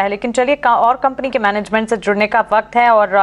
है। लेकिन चलिए और कंपनी के मैनेजमेंट से जुड़ने का वक्त है और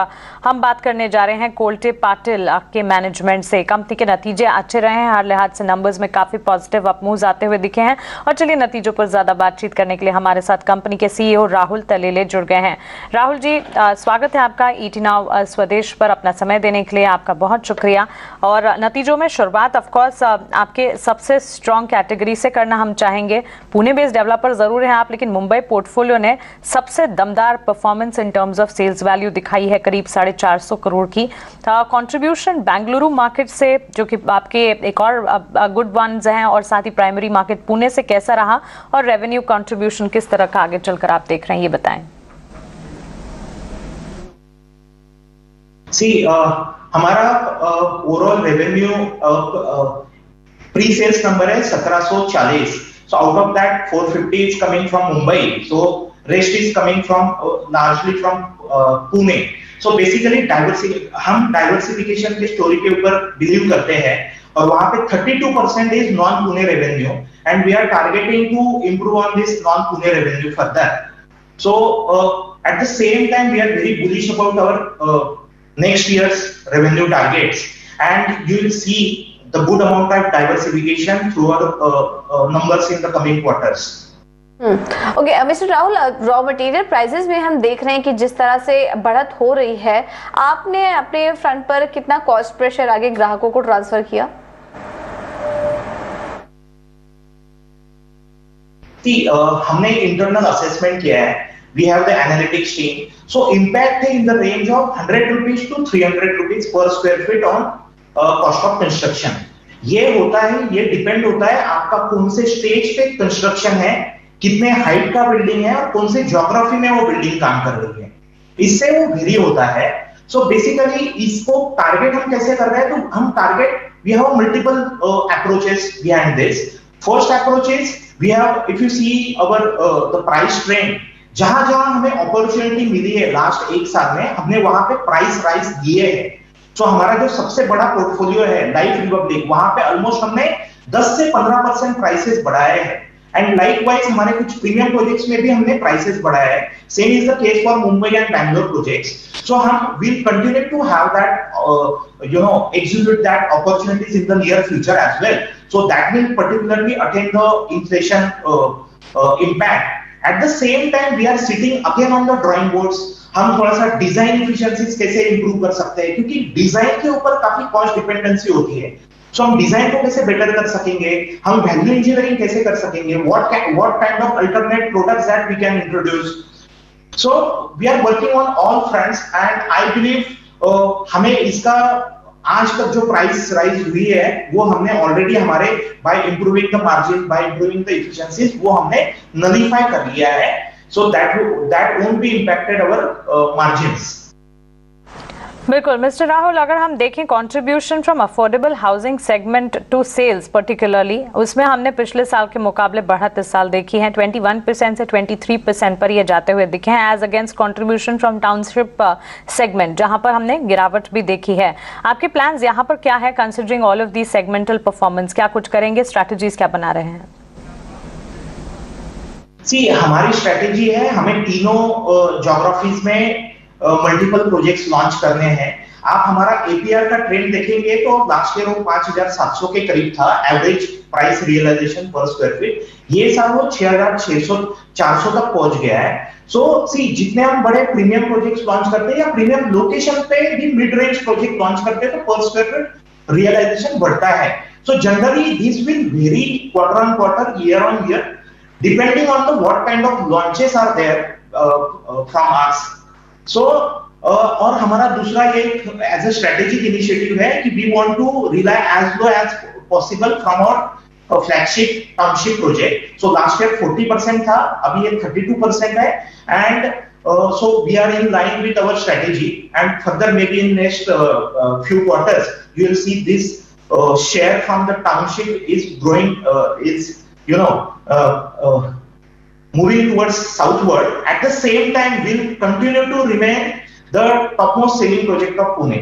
हम बात करने जा रहे हैं कोल्टे पाटिल के मैनेजमेंट से। कंपनी के नतीजे अच्छे रहे हैं, हर लिहाज से नंबर्स में काफी पॉजिटिव अपमूव्स आते हुए दिखे हैं। और चलिए नतीजों पर ज्यादा बातचीत करने के लिए हमारे साथ कंपनी के सीईओ राहुल तलेले जुड़ गए हैं। राहुल जी, स्वागत है आपका ईटी नाउ स्वदेश पर। अपना समय देने के लिए आपका बहुत शुक्रिया। और नतीजों में शुरुआत ऑफकोर्स आपके सबसे स्ट्रॉन्ग कैटेगरी से करना हम चाहेंगे। पुणे बेस्ड डेवलपर जरूर हैं आप, लेकिन मुंबई पोर्टफोलियो ने सबसे दमदार performance in terms of sales value दिखाई है, करीब 450 करोड़ की। कंट्रीब्यूशन बेंगलुरु मार्केट से, जो कि आपके एक और गुड वंस हैं, और साथ ही प्राइमरी मार्केट पुणे से कैसा रहा, और रेवेन्यू कंट्रीब्यूशन किस तरह का आगे चलकर आप देख रहे हैं, ये बताएं। हमारा overall revenue pre sales number है 1740. So out of that 450 is coming from Mumbai. So rest is coming from largely from Pune. So basically हम डाइवर्सिफिकेशन के स्टोरी के ऊपर बिलीव करते हैं, और वहां पे 32% is non Pune revenue, and we are targeting to improve on this non Pune revenue further. So at the same time we are very bullish about our next year's revenue targets, and you will see the good amount of diversification through our numbers in the coming quarters. Okay mister Rahul, raw material prices में हम देख रहे हैं कि जिस तरह से बढ़त हो रही है, आपने अपने फ्रंट पर कितना कॉस्ट प्रेशर आगे ग्राहकों को ट्रांसफर किया? हमने इंटरनल असेसमेंट किया है. We have the analytics team. So impact है in the range of 100 rupees to 300 rupees per square feet on cost of construction. ये होता है, ये डिपेंड होता है आपका कौन से स्टेज पे कंस्ट्रक्शन है, कितने हाइट का बिल्डिंग है, और कौन से ज्योग्राफी में वो बिल्डिंग काम कर रही है, इससे वो वेरी होता है. सो बेसिकली इसको टारगेट हम कैसे कर रहे हैं, तो हम target, we have multiple approaches behind this. First approach is we have, if you see our the price trend, जहां जहां हमें अपॉर्चुनिटी मिली है लास्ट एक साल में, हमने वहां पे प्राइस राइज दिए हैं. तो हमारा जो सबसे बड़ा पोर्टफोलियो है लाइफ रिपब्लिक, वहां पे ऑलमोस्ट हमने 10 से 15% प्राइसेस बढ़ाए हैं. एंड लाइकवाइज हमारे कुछ प्रीमियम प्रोजेक्ट्स में भी हमने प्राइसेस बढ़ाया है. Same is the case for Mumbai and Bangalore projects. So हम will continue to have that execute that opportunities in the near future as well. So that will particularly attain the inflation impact. At the same time, we are sitting again on the drawing boards. हम थोड़ा सा design efficiencies कैसे improve कर सकते हैं, क्योंकि design के ऊपर काफी कॉस्ट डिपेंडेंसी होती है. सो हम डिजाइन को कैसे बेटर कर सकेंगे, हम वैल्यू इंजीनियरिंग कैसे कर सकेंगे, what kind of alternate products that we can introduce. So we are working on all fronts, and I believe हमें इसका आज तक जो प्राइस राइज हुई है, वो हमने ऑलरेडी हमारे by improving the margin, by improving the efficiencies, वो हमने नलीफाई कर लिया है. So that won't be impacted our margins. बिल्कुल मिस्टर राहुल, अगर हम देखें contribution from affordable housing segment to sales particularly, उसमें हमने पिछले साल के मुकाबले बढ़त इस साल देखी है. 21% से 23% पर ये जाते हुए दिखे हैं, as against contribution from township segment, जहां पर हमने गिरावट भी देखी है. आपके प्लान्स यहाँ पर क्या है, considering all of the segmental performance? क्या कुछ करेंगे, स्ट्रैटेजीज क्या बना रहे हैं? हमारी स्ट्रेटेजी है, हमें तीनों ज्योग्राफीज में मल्टीपल प्रोजेक्ट्स लॉन्च करने हैं. आप हमारा एपीआर का ट्रेंड देखेंगे तो लास्ट ईयर वो 5700 के करीब था एवरेज प्राइस रियलाइजेशन पर स्क्वायर फीट. ये साल वो 6600-400 तक पहुंच गया है. सो जितने हम बड़े प्रीमियम प्रोजेक्ट्स लॉन्च करते हैं या प्रीमियम लोकेशन पे भी मिड रेंज प्रोजेक्ट लॉन्च करते हैं, तो पर स्क्वायर फीट रियलाइजेशन बढ़ता है. So generally this will very quarter on quarter, year on year, depending on the what kind of launches are there from us. So और हमारा दूसरा ये as a strategic initiative है कि we want to rely as low as possible from our flagship township project. So last year 40% था, अभी ये 32% है, and so we are in line with our strategy, and further maybe in next few quarters you will see this share from the township is growing, is moving towards southward. At the same time, we'll continue to remain the topmost selling project of Pune.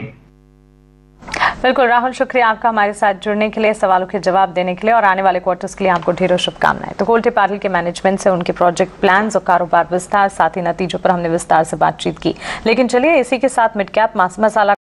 बिल्कुल राहुल, शुक्रिया आपका हमारे साथ जुड़ने के लिए, सवालों के जवाब देने के लिए, और आने वाले क्वार्टर्स के लिए आपको ढेरों शुभकामनाएं। तो कोल्टे पाटिल के मैनेजमेंट से उनके प्रोजेक्ट प्लान्स और कारोबार विस्तार, साथ ही नतीजों पर हमने विस्तार से बातचीत की। लेकिन चलिए इसी के साथ मिड कैप मसाला